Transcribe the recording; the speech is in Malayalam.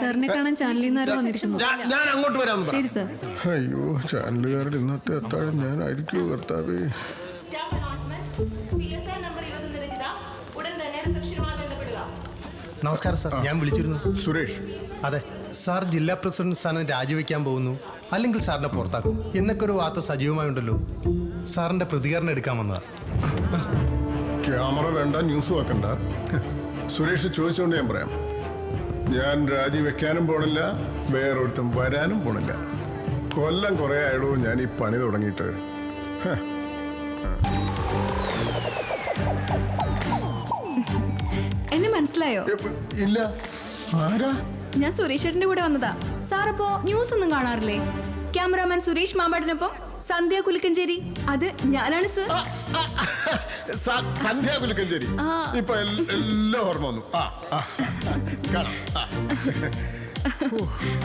സാറിനെ കാണാൻ ചാനലിൽ നിന്ന് ആരോ വന്നിരിക്കുന്നു. ഞാൻ അങ്ങോട്ട് വരാം. ശരി സാർ. അയ്യോ ചാനലുകാരുടെ ഇന്നത്തെ അത്താഴം ഞാനായിരിക്കും കർത്താവേ. നമസ്കാരം സാർ, ഞാൻ വിളിച്ചിരുന്നു. സുരേഷ്, അതെ സാർ, ജില്ലാ പ്രസിഡന്റ് സ്ഥാനം രാജിവെക്കാൻ പോകുന്നു, അല്ലെങ്കിൽ സാറിനെ പുറത്താക്കും എന്നൊക്കെ ഒരു വാർത്ത സജീവമായുണ്ടല്ലോ. സാറിന്റെ പ്രതികരണം എടുക്കാൻ വന്നതാ. ക്യാമറ വേണ്ട, ന്യൂസ് വെക്കണ്ട. സുരേഷ് ചോദിച്ചുകൊണ്ട് ഞാൻ പറയാം. ഞാൻ രാജിവെക്കാനും പോണില്ല, വേറൊരുത്തും വരാനും പോണില്ല. കൊല്ലം കുറെ ആയിടൂ ഞാൻ ഈ പണി തുടങ്ങിയിട്ട്. എന്നെ മനസ്സിലായോ? ഇല്ല. ആരാ? ഞാൻ സുരേഷ് ചേട്ടന്റെ കൂടെ വന്നതാ. സാറപ്പോ ന്യൂസ് ഒന്നും കാണാറില്ലേ? ക്യാമറാമാൻ സുരേഷ് മാമ്പാടിനൊപ്പം സന്ധ്യ കുലുക്കഞ്ചേരി, അത് ഞാനാണ് സർ. സന്ധ്യ കുലുക്കഞ്ചേരി. ഇപ്പൊ എല്ലാം ഓർമ്മ വന്നു. കാണാം.